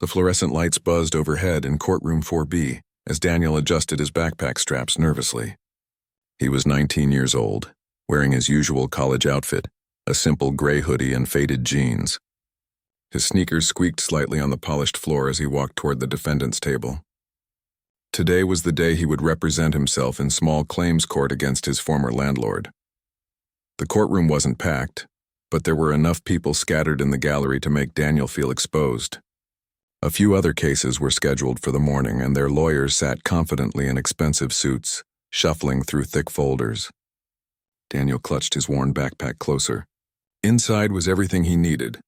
The fluorescent lights buzzed overhead in courtroom 4B as Daniel adjusted his backpack straps nervously. He was 19 years old, wearing his usual college outfit, a simple gray hoodie and faded jeans. His sneakers squeaked slightly on the polished floor as he walked toward the defendant's table. Today was the day he would represent himself in small claims court against his former landlord. The courtroom wasn't packed, but there were enough people scattered in the gallery to make Daniel feel exposed. A few other cases were scheduled for the morning, and their lawyers sat confidently in expensive suits, shuffling through thick folders. Daniel clutched his worn backpack closer. Inside was everything he needed,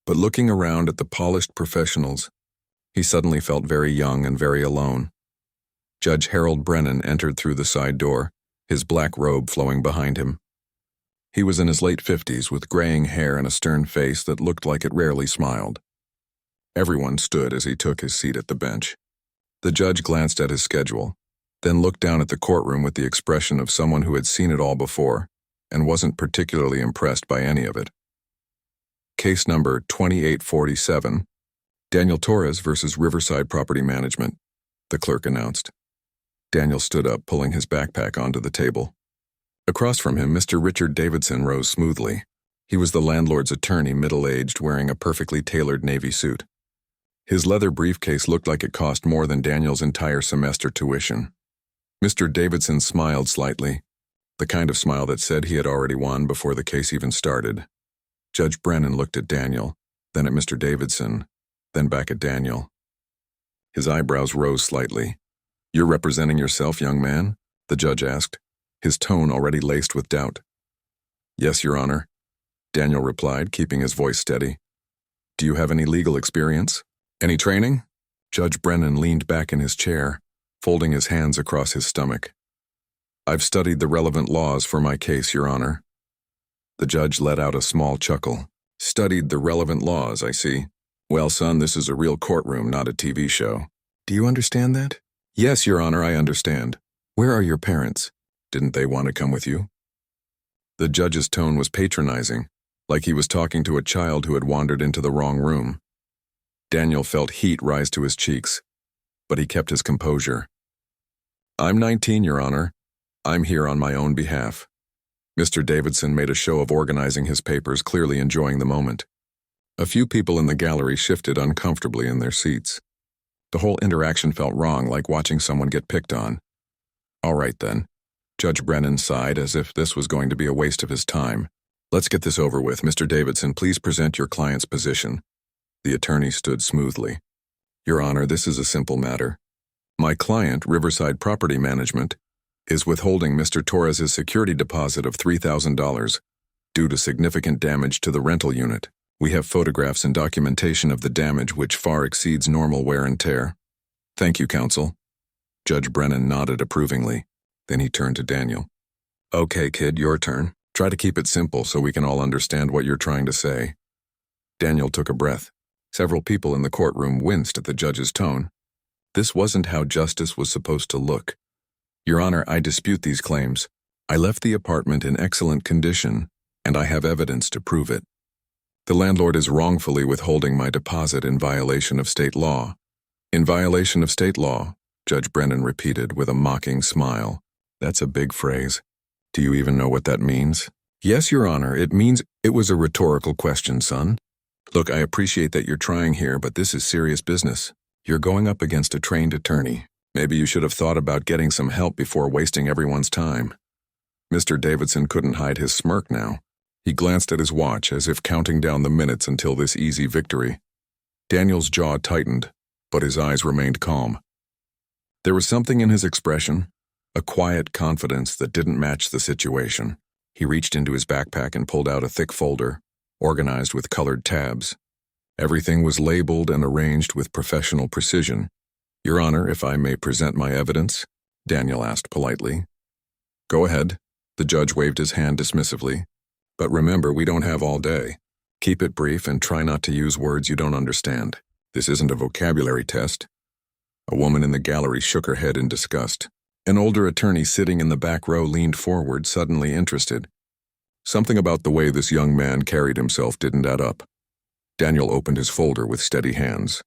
but looking around at the polished professionals, he suddenly felt very young and very alone. Judge Harold Brennan entered through the side door, his black robe flowing behind him. He was in his late 50s with graying hair and a stern face that looked like it rarely smiled. Everyone stood as he took his seat at the bench. The judge glanced at his schedule, then looked down at the courtroom with the expression of someone who had seen it all before and wasn't particularly impressed by any of it. Case number 2847, Daniel Torres versus Riverside Property Management, the clerk announced. Daniel stood up, pulling his backpack onto the table. Across from him, Mr. Richard Davidson rose smoothly. He was the landlord's attorney, middle-aged, wearing a perfectly tailored navy suit. His leather briefcase looked like it cost more than Daniel's entire semester tuition. Mr. Davidson smiled slightly, the kind of smile that said he had already won before the case even started. Judge Brennan looked at Daniel, then at Mr. Davidson, then back at Daniel. His eyebrows rose slightly. "You're representing yourself, young man?" the judge asked, his tone already laced with doubt. "Yes, Your Honor," Daniel replied, keeping his voice steady. "Do you have any legal experience? Any training?" Judge Brennan leaned back in his chair, folding his hands across his stomach. "I've studied the relevant laws for my case, Your Honor." The judge let out a small chuckle. "Studied the relevant laws, I see. Well, son, this is a real courtroom, not a TV show. Do you understand that?" "Yes, Your Honor, I understand. Where are your parents? Didn't they want to come with you?" The judge's tone was patronizing, like he was talking to a child who had wandered into the wrong room. Daniel felt heat rise to his cheeks, but he kept his composure. "I'm 19, Your Honor. I'm here on my own behalf." Mr. Davidson made a show of organizing his papers, clearly enjoying the moment. A few people in the gallery shifted uncomfortably in their seats. The whole interaction felt wrong, like watching someone get picked on. "All right, then." Judge Brennan sighed as if this was going to be a waste of his time. "Let's get this over with. Mr. Davidson, please present your client's position." The attorney stood smoothly. "Your Honor, this is a simple matter. My client, Riverside Property Management, is withholding Mr. Torres's security deposit of $3,000 due to significant damage to the rental unit. We have photographs and documentation of the damage which far exceeds normal wear and tear." "Thank you, counsel." Judge Brennan nodded approvingly. Then he turned to Daniel. "Okay, kid, your turn. Try to keep it simple so we can all understand what you're trying to say." Daniel took a breath. Several people in the courtroom winced at the judge's tone. This wasn't how justice was supposed to look. "Your Honor, I dispute these claims. I left the apartment in excellent condition, and I have evidence to prove it. The landlord is wrongfully withholding my deposit in violation of state law." "In violation of state law," Judge Brennan repeated with a mocking smile. "That's a big phrase. Do you even know what that means?" "Yes, Your Honor, it means—" "It was a rhetorical question, son. Look, I appreciate that you're trying here, but this is serious business. You're going up against a trained attorney. Maybe you should have thought about getting some help before wasting everyone's time." Mr. Davidson couldn't hide his smirk now. He glanced at his watch as if counting down the minutes until this easy victory. Daniel's jaw tightened, but his eyes remained calm. There was something in his expression, a quiet confidence that didn't match the situation. He reached into his backpack and pulled out a thick folder, organized with colored tabs. Everything was labeled and arranged with professional precision. "Your Honor, if I may present my evidence?" Daniel asked politely. "Go ahead." The judge waved his hand dismissively. "But remember, we don't have all day. Keep it brief and try not to use words you don't understand. This isn't a vocabulary test." A woman in the gallery shook her head in disgust. An older attorney sitting in the back row leaned forward, suddenly interested. Something about the way this young man carried himself didn't add up. Daniel opened his folder with steady hands.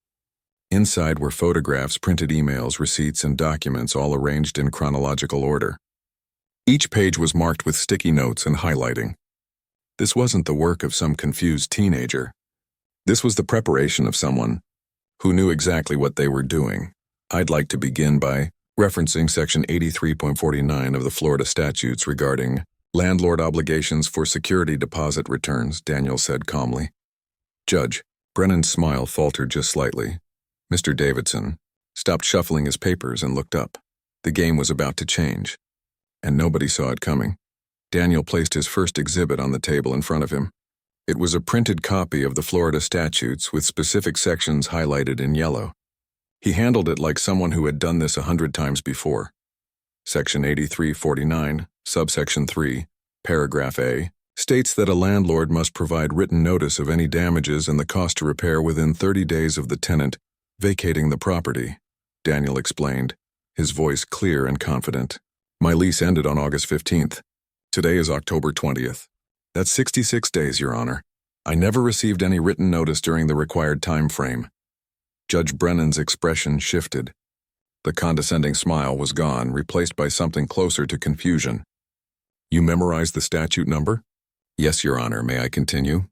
Inside were photographs, printed emails, receipts, and documents all arranged in chronological order. Each page was marked with sticky notes and highlighting. This wasn't the work of some confused teenager. This was the preparation of someone who knew exactly what they were doing. I'd like to begin by referencing Section 83.49 of the Florida statutes regarding landlord obligations for security deposit returns, Daniel said calmly. Judge, Brennan's smile faltered just slightly. Mr. Davidson stopped shuffling his papers and looked up. The game was about to change, and nobody saw it coming. Daniel placed his first exhibit on the table in front of him. It was a printed copy of the Florida statutes with specific sections highlighted in yellow. He handled it like someone who had done this 100 times before. Section 83.49, subsection 3, paragraph A, states that a landlord must provide written notice of any damages and the cost to repair within 30 days of the tenant vacating the property, Daniel explained, his voice clear and confident. My lease ended on August 15th. Today is October 20th. That's 66 days, Your Honor. I never received any written notice during the required time frame. Judge Brennan's expression shifted. The condescending smile was gone, replaced by something closer to confusion. You memorized the statute number? Yes, Your Honor. May I continue?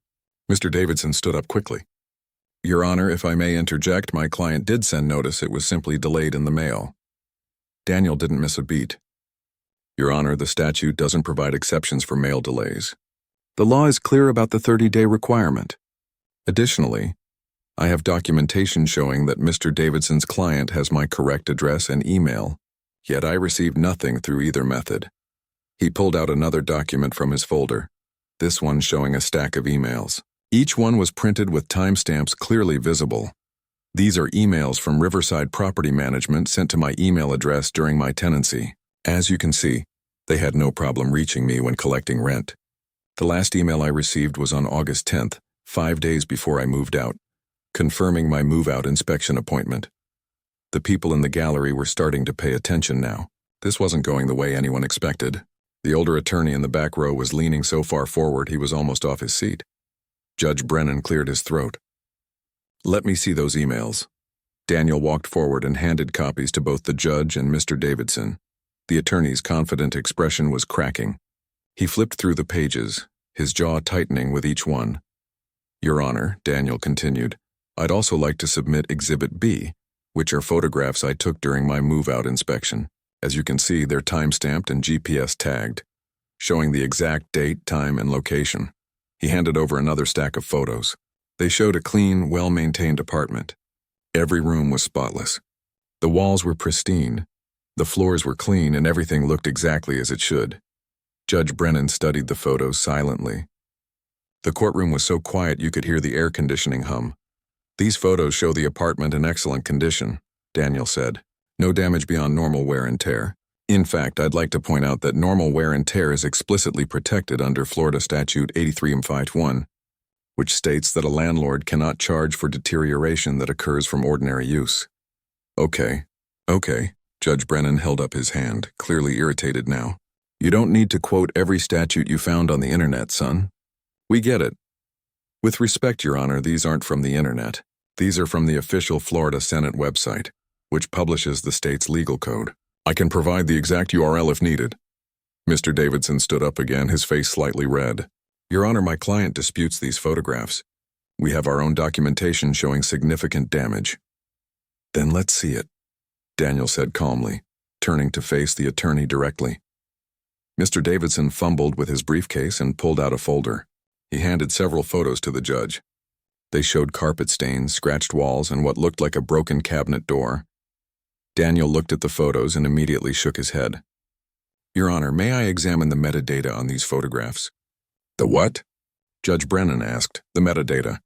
Mr. Davidson stood up quickly. Your Honor, if I may interject, my client did send notice. It was simply delayed in the mail. Daniel didn't miss a beat. Your Honor, the statute doesn't provide exceptions for mail delays. The law is clear about the 30-day requirement. Additionally, I have documentation showing that Mr. Davidson's client has my correct address and email, yet I received nothing through either method. He pulled out another document from his folder, this one showing a stack of emails. Each one was printed with timestamps clearly visible. These are emails from Riverside Property Management sent to my email address during my tenancy. As you can see, they had no problem reaching me when collecting rent. The last email I received was on August 10th, 5 days before I moved out, confirming my move-out inspection appointment. The people in the gallery were starting to pay attention now. This wasn't going the way anyone expected. The older attorney in the back row was leaning so far forward he was almost off his seat. Judge Brennan cleared his throat. Let me see those emails. Daniel walked forward and handed copies to both the judge and Mr. Davidson. The attorney's confident expression was cracking. He flipped through the pages, his jaw tightening with each one. Your Honor, Daniel continued, I'd also like to submit Exhibit B, which are photographs I took during my move-out inspection. As you can see, they're time-stamped and GPS tagged, showing the exact date, time, and location. He handed over another stack of photos. They showed a clean, well-maintained apartment. Every room was spotless. The walls were pristine, the floors were clean, and everything looked exactly as it should. Judge Brennan studied the photos silently. The courtroom was so quiet you could hear the air conditioning hum. These photos show the apartment in excellent condition, Daniel said. No damage beyond normal wear and tear. In fact, I'd like to point out that normal wear and tear is explicitly protected under Florida Statute 83.51, which states that a landlord cannot charge for deterioration that occurs from ordinary use. Okay. Judge Brennan held up his hand, clearly irritated now. You don't need to quote every statute you found on the internet, son. We get it. With respect, Your Honor, these aren't from the internet. These are from the official Florida Senate website, which publishes the state's legal code. I can provide the exact URL if needed. Mr. Davidson stood up again, his face slightly red. Your Honor, my client disputes these photographs. We have our own documentation showing significant damage. Then let's see it, Daniel said calmly, turning to face the attorney directly. Mr. Davidson fumbled with his briefcase and pulled out a folder. He handed several photos to the judge. They showed carpet stains, scratched walls, and what looked like a broken cabinet door. Daniel looked at the photos and immediately shook his head. Your Honor, may I examine the metadata on these photographs? The what? Judge Brennan asked. The metadata.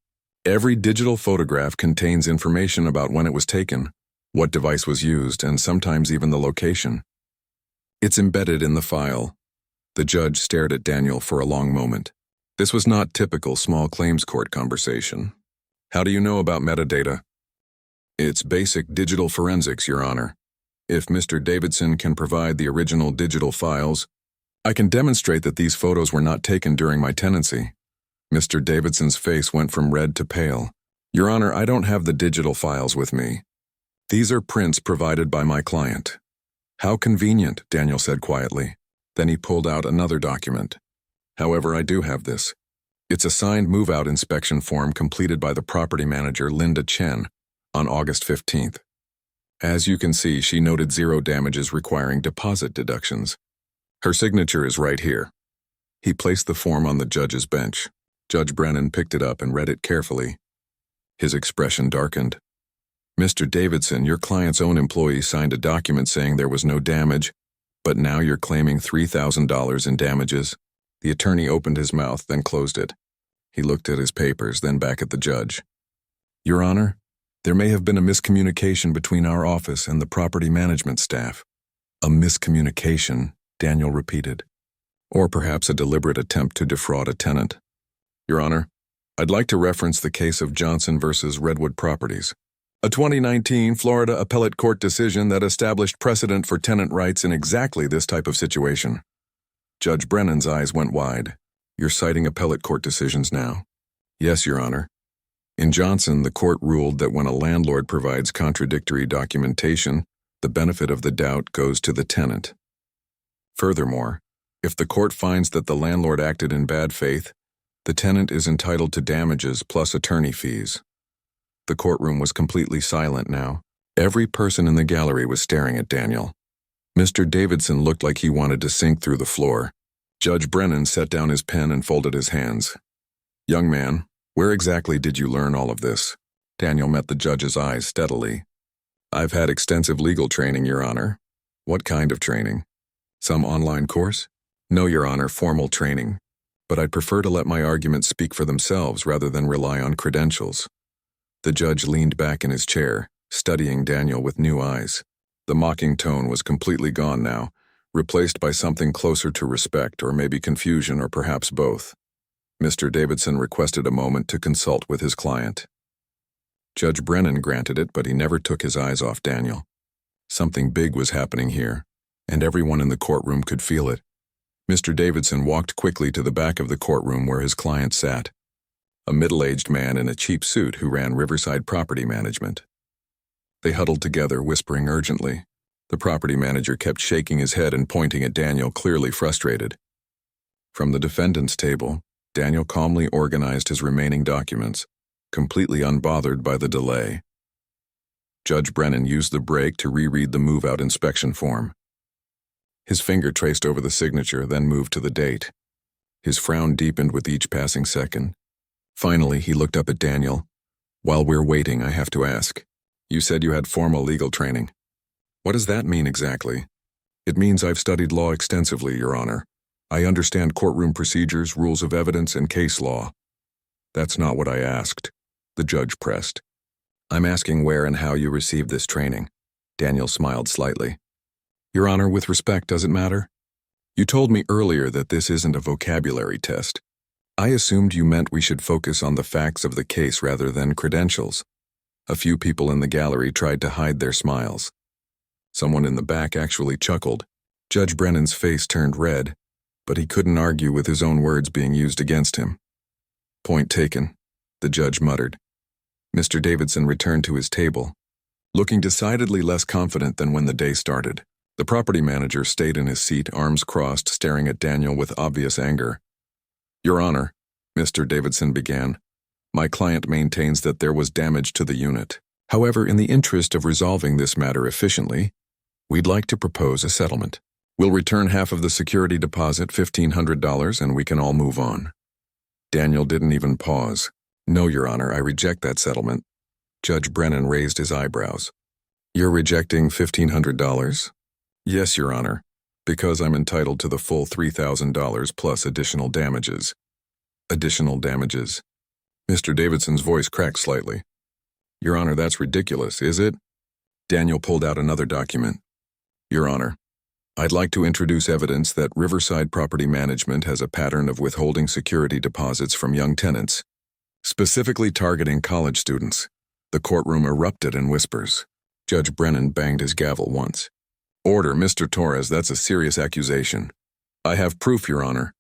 Every digital photograph contains information about when it was taken, what device was used, and sometimes even the location. It's embedded in the file. The judge stared at Daniel for a long moment. This was not typical small claims court conversation. How do you know about metadata? It's basic digital forensics, Your Honor. If Mr. Davidson can provide the original digital files, I can demonstrate that these photos were not taken during my tenancy. Mr. Davidson's face went from red to pale. Your Honor, I don't have the digital files with me. These are prints provided by my client. How convenient, Daniel said quietly. Then he pulled out another document. However, I do have this. It's a signed move-out inspection form completed by the property manager, Linda Chen, on August 15th. As you can see, she noted 0 damages requiring deposit deductions. Her signature is right here. He placed the form on the judge's bench. Judge Brennan picked it up and read it carefully. His expression darkened. Mr. Davidson, your client's own employee signed a document saying there was no damage, but now you're claiming $3,000 in damages. The attorney opened his mouth, then closed it. He looked at his papers, then back at the judge. Your Honor, there may have been a miscommunication between our office and the property management staff. A miscommunication, Daniel repeated. Or perhaps a deliberate attempt to defraud a tenant. Your Honor, I'd like to reference the case of Johnson versus Redwood Properties, a 2019 Florida appellate court decision that established precedent for tenant rights in exactly this type of situation. Judge Brennan's eyes went wide. You're citing appellate court decisions now? Yes, Your Honor. In Johnson, the court ruled that when a landlord provides contradictory documentation, the benefit of the doubt goes to the tenant. Furthermore, if the court finds that the landlord acted in bad faith, the tenant is entitled to damages plus attorney fees. The courtroom was completely silent now. Every person in the gallery was staring at Daniel. Mr. Davidson looked like he wanted to sink through the floor. Judge Brennan set down his pen and folded his hands. Young man, where exactly did you learn all of this? Daniel met the judge's eyes steadily. I've had extensive legal training, Your Honor. What kind of training? Some online course? No, Your Honor, formal training. But I'd prefer to let my arguments speak for themselves rather than rely on credentials. The judge leaned back in his chair, studying Daniel with new eyes. The mocking tone was completely gone now, replaced by something closer to respect or maybe confusion or perhaps both. Mr. Davidson requested a moment to consult with his client. Judge Brennan granted it, but he never took his eyes off Daniel. Something big was happening here, and everyone in the courtroom could feel it. Mr. Davidson walked quickly to the back of the courtroom where his client sat, a middle-aged man in a cheap suit who ran Riverside Property Management. They huddled together, whispering urgently. The property manager kept shaking his head and pointing at Daniel, clearly frustrated. From the defendant's table, Daniel calmly organized his remaining documents, completely unbothered by the delay. Judge Brennan used the break to reread the move-out inspection form. His finger traced over the signature, then moved to the date. His frown deepened with each passing second. Finally, he looked up at Daniel. While we're waiting, I have to ask. You said you had formal legal training. What does that mean exactly? It means I've studied law extensively, Your Honor. I understand courtroom procedures, rules of evidence, and case law. That's not what I asked, the judge pressed. I'm asking where and how you received this training. Daniel smiled slightly. Your Honor, with respect, does it matter? You told me earlier that this isn't a vocabulary test. I assumed you meant we should focus on the facts of the case rather than credentials. A few people in the gallery tried to hide their smiles. Someone in the back actually chuckled. Judge Brennan's face turned red, but he couldn't argue with his own words being used against him. Point taken, the judge muttered. Mr. Davidson returned to his table, looking decidedly less confident than when the day started. The property manager stayed in his seat, arms crossed, staring at Daniel with obvious anger. Your Honor, Mr. Davidson began, my client maintains that there was damage to the unit. However, in the interest of resolving this matter efficiently, we'd like to propose a settlement. We'll return half of the security deposit, $1,500, and we can all move on. Daniel didn't even pause. No, Your Honor, I reject that settlement. Judge Brennan raised his eyebrows. You're rejecting $1,500? Yes, Your Honor, because I'm entitled to the full $3,000 plus additional damages. Additional damages? Mr. Davidson's voice cracked slightly. Your Honor, that's ridiculous, is it? Daniel pulled out another document. Your Honor, I'd like to introduce evidence that Riverside Property Management has a pattern of withholding security deposits from young tenants, specifically targeting college students. The courtroom erupted in whispers. Judge Brennan banged his gavel once. Order, Mr. Torres, that's a serious accusation. I have proof, Your Honor.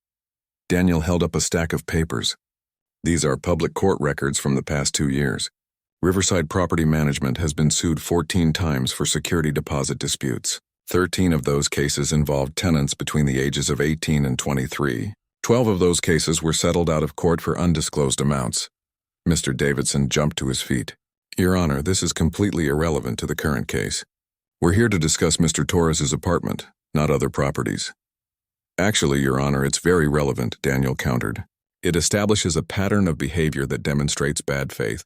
Daniel held up a stack of papers. These are public court records from the past 2 years. Riverside Property Management has been sued 14 times for security deposit disputes. 13 of those cases involved tenants between the ages of 18 and 23. 12 of those cases were settled out of court for undisclosed amounts. Mr. Davidson jumped to his feet. Your Honor, this is completely irrelevant to the current case. We're here to discuss Mr. Torres's apartment, not other properties. Actually, Your Honor, it's very relevant, Daniel countered. It establishes a pattern of behavior that demonstrates bad faith.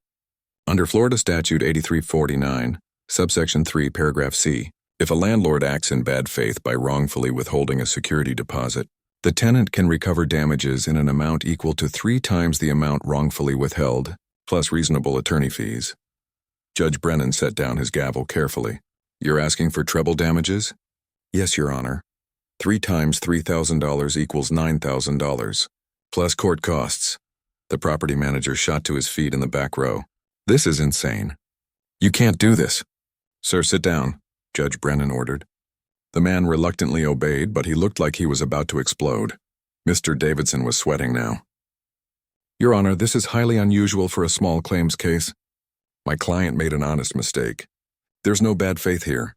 Under Florida Statute 8349, subsection 3, paragraph C, if a landlord acts in bad faith by wrongfully withholding a security deposit, the tenant can recover damages in an amount equal to 3 times the amount wrongfully withheld, plus reasonable attorney fees. Judge Brennan set down his gavel carefully. You're asking for treble damages? Yes, Your Honor. 3 times $3,000 equals $9,000, plus court costs. The property manager shot to his feet in the back row. This is insane. You can't do this. Sir, sit down, Judge Brennan ordered. The man reluctantly obeyed, but he looked like he was about to explode. Mr. Davidson was sweating now. Your Honor, this is highly unusual for a small claims case. My client made an honest mistake. There's no bad faith here.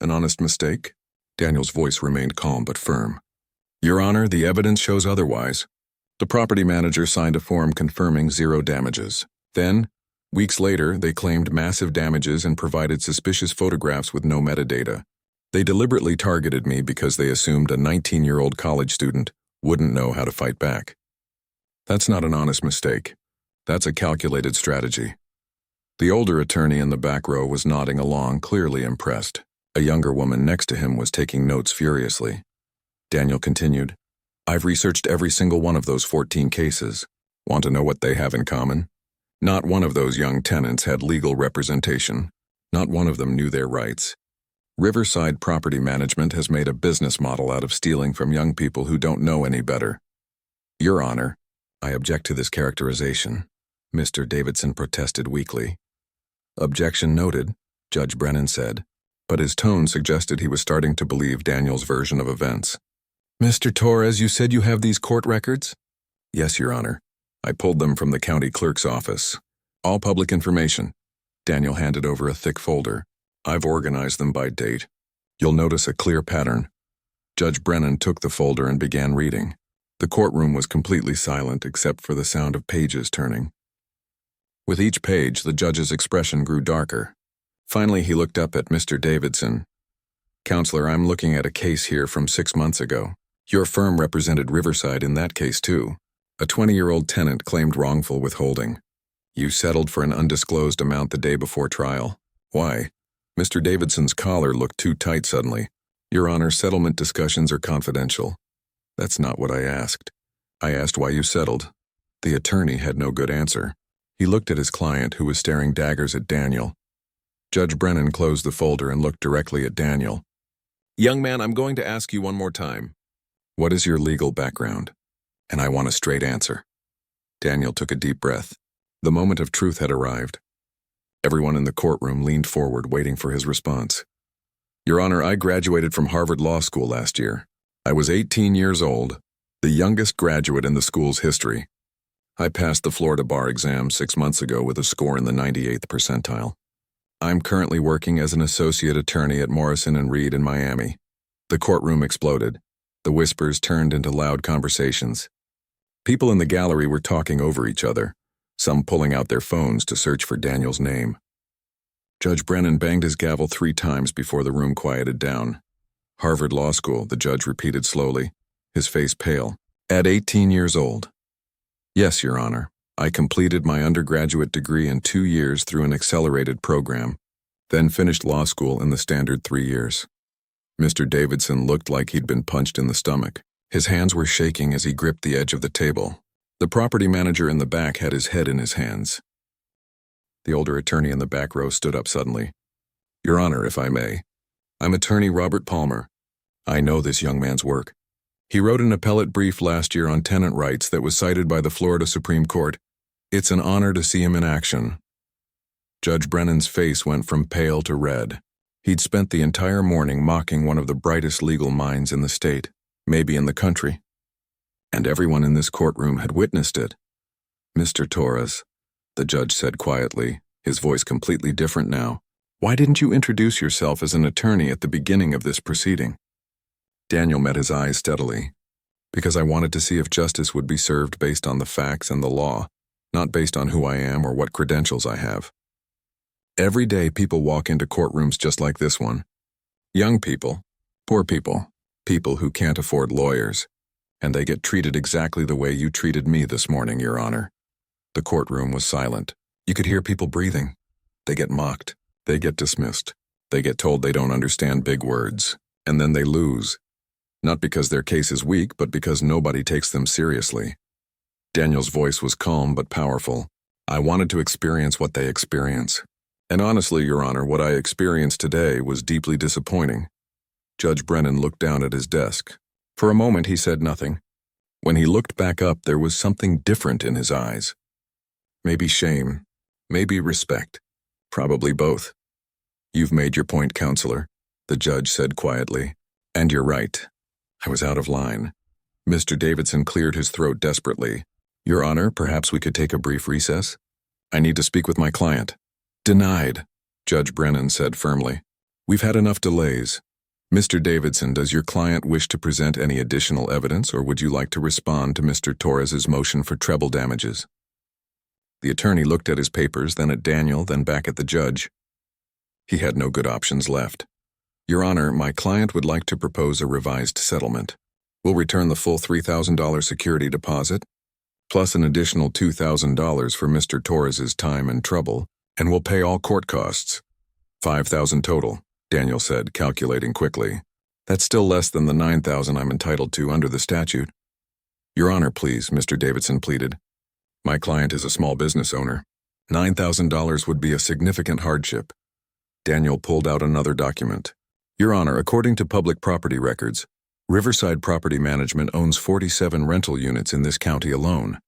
An honest mistake? Daniel's voice remained calm but firm. Your Honor, the evidence shows otherwise. The property manager signed a form confirming 0 damages. Then, weeks later, they claimed massive damages and provided suspicious photographs with no metadata. They deliberately targeted me because they assumed a 19-year-old college student wouldn't know how to fight back. That's not an honest mistake. That's a calculated strategy. The older attorney in the back row was nodding along, clearly impressed. A younger woman next to him was taking notes furiously. Daniel continued, I've researched every single one of those 14 cases. Want to know what they have in common? Not one of those young tenants had legal representation. Not one of them knew their rights. Riverside Property Management has made a business model out of stealing from young people who don't know any better. Your Honor, I object to this characterization, Mr. Davidson protested weakly. Objection noted, Judge Brennan said, but his tone suggested he was starting to believe Daniel's version of events. Mr. Torres, you said you have these court records? Yes, Your Honor. I pulled them from the county clerk's office. All public information. Daniel handed over a thick folder. I've organized them by date. You'll notice a clear pattern. Judge Brennan took the folder and began reading. The courtroom was completely silent except for the sound of pages turning. With each page, the judge's expression grew darker. Finally, he looked up at Mr. Davidson. Counselor, I'm looking at a case here from 6 months ago. Your firm represented Riverside in that case, too. A 20-year-old tenant claimed wrongful withholding. You settled for an undisclosed amount the day before trial. Why? Mr. Davidson's collar looked too tight suddenly. Your Honor, settlement discussions are confidential. That's not what I asked. I asked why you settled. The attorney had no good answer. He looked at his client, who was staring daggers at Daniel. Judge Brennan closed the folder and looked directly at Daniel. Young man, I'm going to ask you one more time. What is your legal background? And I want a straight answer. Daniel took a deep breath. The moment of truth had arrived. Everyone in the courtroom leaned forward, waiting for his response. Your Honor, I graduated from Harvard Law School last year. I was 18 years old, the youngest graduate in the school's history. I passed the Florida bar exam 6 months ago with a score in the 98th percentile. I'm currently working as an associate attorney at Morrison & Reed in Miami. The courtroom exploded. The whispers turned into loud conversations. People in the gallery were talking over each other, some pulling out their phones to search for Daniel's name. Judge Brennan banged his gavel 3 times before the room quieted down. Harvard Law School, the judge repeated slowly, his face pale. At 18 years old. Yes, Your Honor. I completed my undergraduate degree in 2 years through an accelerated program, then finished law school in the standard 3 years. Mr. Davidson looked like he'd been punched in the stomach. His hands were shaking as he gripped the edge of the table. The property manager in the back had his head in his hands. The older attorney in the back row stood up suddenly. Your Honor, if I may, I'm attorney Robert Palmer. I know this young man's work. He wrote an appellate brief last year on tenant rights that was cited by the Florida Supreme Court. It's an honor to see him in action. Judge Brennan's face went from pale to red. He'd spent the entire morning mocking one of the brightest legal minds in the state, maybe in the country. And everyone in this courtroom had witnessed it. Mr. Torres, the judge said quietly, his voice completely different now. "Why didn't you introduce yourself as an attorney at the beginning of this proceeding?" Daniel met his eyes steadily. "Because I wanted to see if justice would be served based on the facts and the law, not based on who I am or what credentials I have. Every day people walk into courtrooms just like this one. Young people, poor people, people who can't afford lawyers, and they get treated exactly the way you treated me this morning, Your Honor." The courtroom was silent. You could hear people breathing. They get mocked. They get dismissed. They get told they don't understand big words, and then they lose. Not because their case is weak, but because nobody takes them seriously. Daniel's voice was calm but powerful. "I wanted to experience what they experience. And honestly, Your Honor, what I experienced today was deeply disappointing." Judge Brennan looked down at his desk. For a moment, he said nothing. When he looked back up, there was something different in his eyes. Maybe shame, maybe respect, probably both. "You've made your point, counselor," the judge said quietly. "And you're right. I was out of line." Mr. Davidson cleared his throat desperately. "Your Honor, perhaps we could take a brief recess? I need to speak with my client." "Denied," Judge Brennan said firmly. "We've had enough delays. Mr. Davidson, does your client wish to present any additional evidence, or would you like to respond to Mr. Torres's motion for treble damages?" The attorney looked at his papers, then at Daniel, then back at the judge. He had no good options left. "Your Honor, my client would like to propose a revised settlement. We'll return the full $3,000 security deposit, plus an additional $2,000 for Mr. Torres's time and trouble, and we'll pay all court costs. $5,000 total," Daniel said, calculating quickly. "That's still less than the $9,000 I'm entitled to under the statute." "Your Honor, please," Mr. Davidson pleaded. "My client is a small business owner. $9,000 would be a significant hardship." Daniel pulled out another document. "Your Honor, according to public property records, Riverside Property Management owns 47 rental units in this county alone.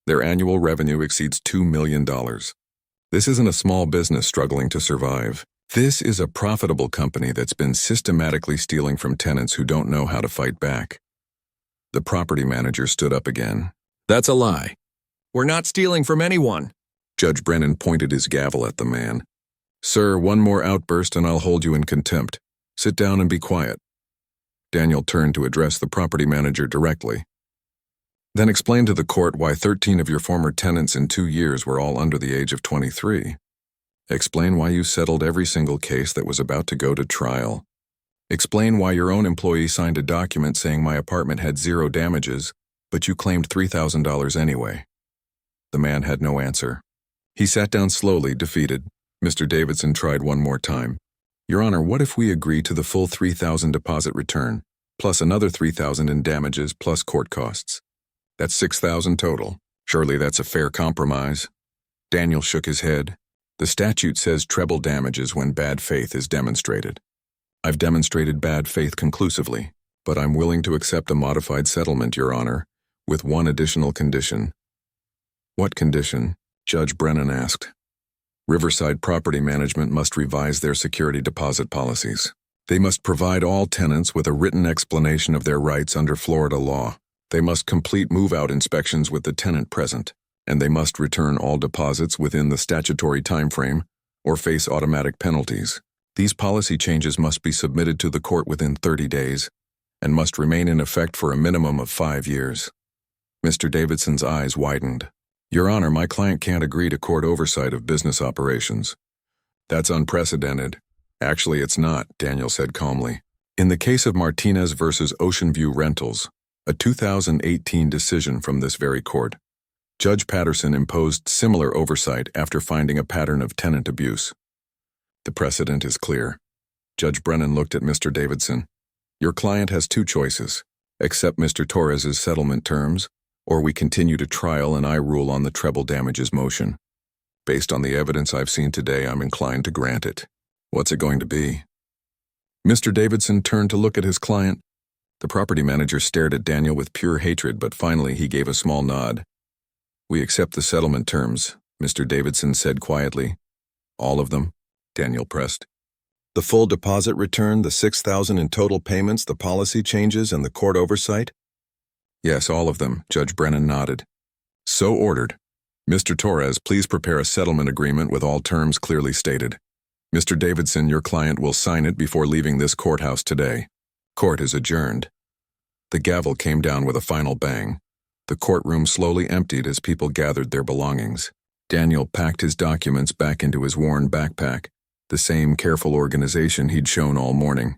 Their annual revenue exceeds $2 million. This isn't a small business struggling to survive. This is a profitable company that's been systematically stealing from tenants who don't know how to fight back." The property manager stood up again. "That's a lie. We're not stealing from anyone." Judge Brennan pointed his gavel at the man. "Sir, one more outburst and I'll hold you in contempt. Sit down and be quiet." Daniel turned to address the property manager directly. "Then explain to the court why 13 of your former tenants in 2 years were all under the age of 23. Explain why you settled every single case that was about to go to trial. Explain why your own employee signed a document saying my apartment had 0 damages, but you claimed $3,000 anyway." The man had no answer. He sat down slowly, defeated. Mr. Davidson tried one more time. "Your Honor, what if we agree to the full $3,000 deposit return, plus another $3,000 in damages plus court costs? That's $6,000 total. Surely that's a fair compromise." Daniel shook his head. "The statute says treble damages when bad faith is demonstrated. I've demonstrated bad faith conclusively, but I'm willing to accept a modified settlement, Your Honor, with one additional condition." "What condition?" Judge Brennan asked. "Riverside Property Management must revise their security deposit policies. They must provide all tenants with a written explanation of their rights under Florida law. They must complete move-out inspections with the tenant present, and they must return all deposits within the statutory timeframe or face automatic penalties. These policy changes must be submitted to the court within 30 days and must remain in effect for a minimum of 5 years. Mr. Davidson's eyes widened. "Your Honor, my client can't agree to court oversight of business operations." "That's unprecedented." "Actually, it's not," Daniel said calmly. "In the case of Martinez versus Ocean View Rentals, a 2018 decision from this very court, Judge Patterson imposed similar oversight after finding a pattern of tenant abuse. The precedent is clear." Judge Brennan looked at Mr. Davidson. "Your client has 2 choices. Accept Mr. Torres's settlement terms, or we continue to trial and I rule on the treble damages motion. Based on the evidence I've seen today, I'm inclined to grant it. What's it going to be?" Mr. Davidson turned to look at his client. The property manager stared at Daniel with pure hatred, but finally he gave a small nod. "We accept the settlement terms," Mr. Davidson said quietly. "All of them?" Daniel pressed. "The full deposit return, the $6,000 in total payments, the policy changes, and the court oversight?" "Yes, all of them," Judge Brennan nodded. "So ordered." Mr. Torres, please prepare a settlement agreement with all terms clearly stated. Mr. Davidson, your client will sign it before leaving this courthouse today. Court is adjourned. The gavel came down with a final bang. The courtroom slowly emptied as people gathered their belongings. Daniel packed his documents back into his worn backpack, the same careful organization he'd shown all morning.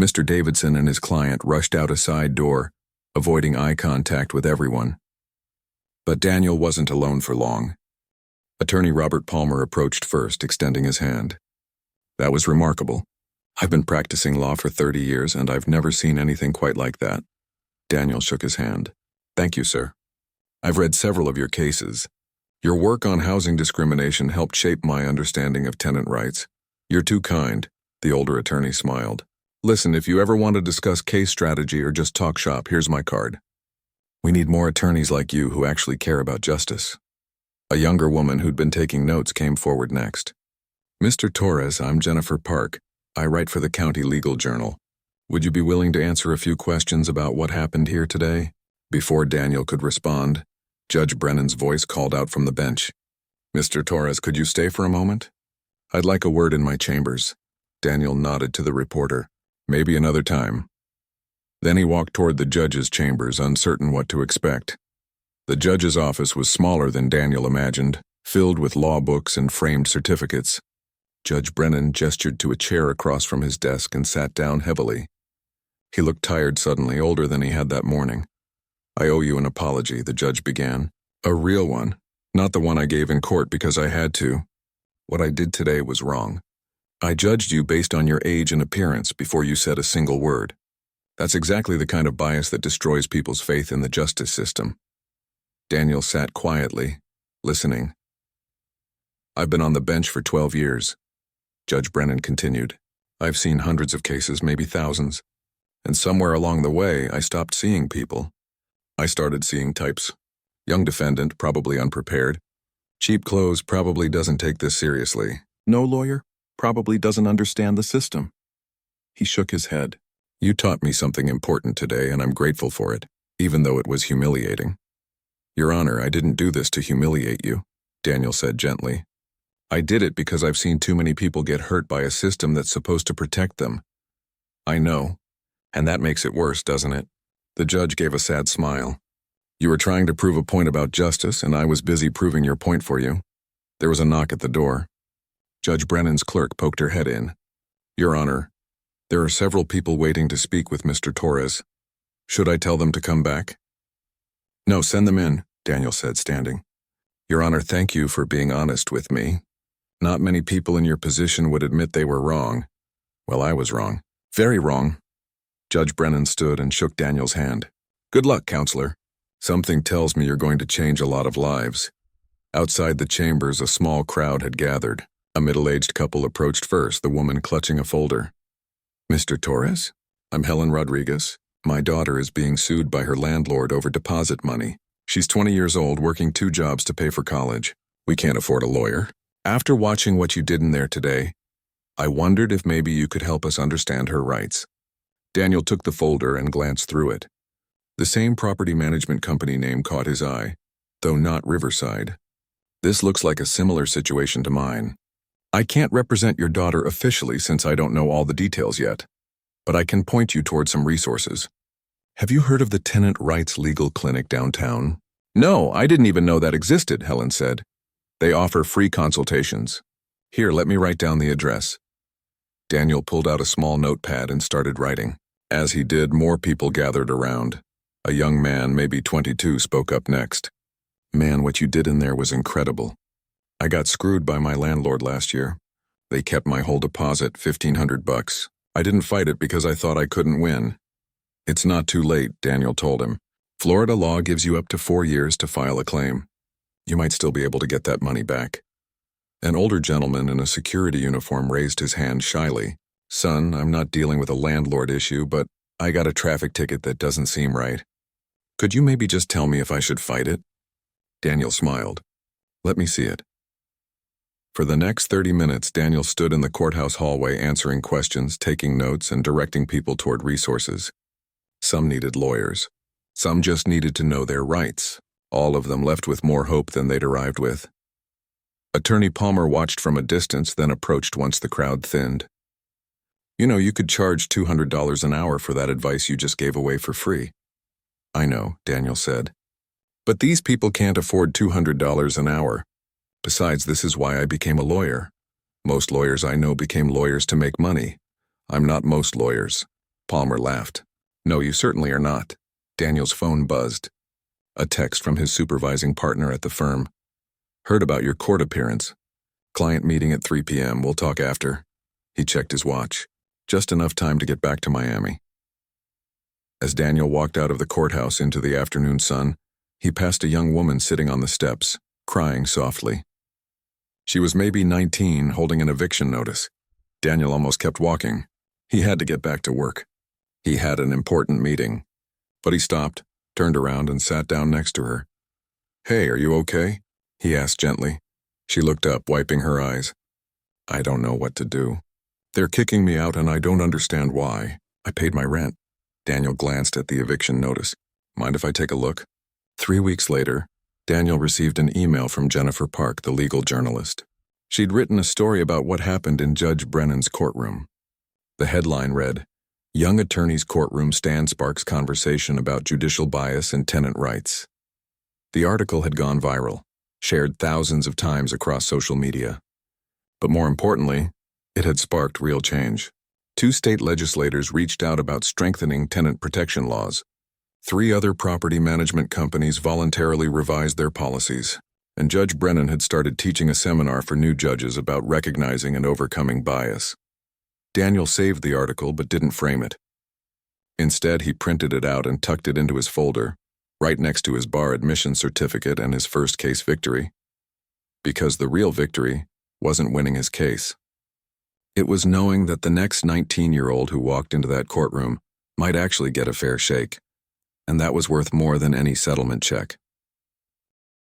Mr. Davidson and his client rushed out a side door, avoiding eye contact with everyone. But Daniel wasn't alone for long. Attorney Robert Palmer approached first, extending his hand. That was remarkable. I've been practicing law for 30 years, and I've never seen anything quite like that. Daniel shook his hand. Thank you, sir. I've read several of your cases. Your work on housing discrimination helped shape my understanding of tenant rights. You're too kind, the older attorney smiled. Listen, if you ever want to discuss case strategy or just talk shop, here's my card. We need more attorneys like you who actually care about justice. A younger woman who'd been taking notes came forward next. Mr. Torres, I'm Jennifer Park. I write for the County Legal Journal. Would you be willing to answer a few questions about what happened here today? Before Daniel could respond, Judge Brennan's voice called out from the bench. Mr. Torres, could you stay for a moment? I'd like a word in my chambers. Daniel nodded to the reporter. Maybe another time. Then he walked toward the judge's chambers, uncertain what to expect. The judge's office was smaller than Daniel imagined, filled with law books and framed certificates. Judge Brennan gestured to a chair across from his desk and sat down heavily. He looked tired suddenly, older than he had that morning. I owe you an apology, the judge began. A real one, not the one I gave in court because I had to. What I did today was wrong. I judged you based on your age and appearance before you said a single word. That's exactly the kind of bias that destroys people's faith in the justice system. Daniel sat quietly, listening. I've been on the bench for 12 years. Judge Brennan continued. I've seen hundreds of cases, maybe thousands. And somewhere along the way, I stopped seeing people. I started seeing types. Young defendant, probably unprepared. Cheap clothes, probably doesn't take this seriously. No lawyer, probably doesn't understand the system. He shook his head. You taught me something important today, and I'm grateful for it, even though it was humiliating. Your Honor, I didn't do this to humiliate you, Daniel said gently. I did it because I've seen too many people get hurt by a system that's supposed to protect them. I know, and that makes it worse, doesn't it? The judge gave a sad smile. You were trying to prove a point about justice, and I was busy proving your point for you. There was a knock at the door. Judge Brennan's clerk poked her head in. Your Honor, there are several people waiting to speak with Mr. Torres. Should I tell them to come back? No, send them in, Daniel said, standing. Your Honor, thank you for being honest with me. Not many people in your position would admit they were wrong. Well, I was wrong. Very wrong. Judge Brennan stood and shook Daniel's hand. Good luck, counselor. Something tells me you're going to change a lot of lives. Outside the chambers, a small crowd had gathered. A middle-aged couple approached first, the woman clutching a folder. Mr. Torres? I'm Helen Rodriguez. My daughter is being sued by her landlord over deposit money. She's 20 years old, working 2 jobs to pay for college. We can't afford a lawyer. After watching what you did in there today, I wondered if maybe you could help us understand her rights. Daniel took the folder and glanced through it. The same property management company name caught his eye, though not Riverside. This looks like a similar situation to mine. I can't represent your daughter officially since I don't know all the details yet, but I can point you toward some resources. Have you heard of the Tenant Rights Legal Clinic downtown? No, I didn't even know that existed, Helen said. They offer free consultations. Here, let me write down the address. Daniel pulled out a small notepad and started writing. As he did, more people gathered around. A young man, maybe 22, spoke up next. Man, what you did in there was incredible. I got screwed by my landlord last year. They kept my whole deposit, $1,500. I didn't fight it because I thought I couldn't win. It's not too late, Daniel told him. Florida law gives you up to 4 years to file a claim. You might still be able to get that money back. An older gentleman in a security uniform raised his hand shyly. Son, I'm not dealing with a landlord issue, but I got a traffic ticket that doesn't seem right. Could you maybe just tell me if I should fight it? Daniel smiled. Let me see it. For the next 30 minutes, Daniel stood in the courthouse hallway answering questions, taking notes, and directing people toward resources. Some needed lawyers. Some just needed to know their rights. all of them left with more hope than they'd arrived with. Attorney Palmer watched from a distance, then approached once the crowd thinned. "You know, you could charge $200 an hour for that advice you just gave away for free." "I know," Daniel said. "But these people can't afford $200 an hour. Besides, this is why I became a lawyer. Most lawyers I know became lawyers to make money. I'm not most lawyers." Palmer laughed. "No, you certainly are not." Daniel's phone buzzed. A text from his supervising partner at the firm. "Heard about your court appearance. Client meeting at 3 p.m. We'll talk after." He checked his watch. Just enough time to get back to Miami. As Daniel walked out of the courthouse into the afternoon sun, he passed a young woman sitting on the steps, crying softly. She was maybe 19, holding an eviction notice. Daniel almost kept walking. He had to get back to work. He had an important meeting. But he stopped, turned around, and sat down next to her. "Hey, are you okay?" he asked gently. She looked up, wiping her eyes. "I don't know what to do. They're kicking me out and I don't understand why. I paid my rent." Daniel glanced at the eviction notice. "Mind if I take a look?" 3 weeks later, Daniel received an email from Jennifer Park, the legal journalist. She'd written a story about what happened in Judge Brennan's courtroom. The headline read, "Young Attorney's Courtroom Stand Sparks Conversation About Judicial Bias and Tenant Rights." The article had gone viral, shared thousands of times across social media. But more importantly, it had sparked real change. 2 state legislators reached out about strengthening tenant protection laws. 3 other property management companies voluntarily revised their policies, and Judge Brennan had started teaching a seminar for new judges about recognizing and overcoming bias. Daniel saved the article but didn't frame it. Instead, he printed it out and tucked it into his folder, right next to his bar admission certificate and his first case victory. Because the real victory wasn't winning his case. It was knowing that the next 19-year-old who walked into that courtroom might actually get a fair shake, and that was worth more than any settlement check.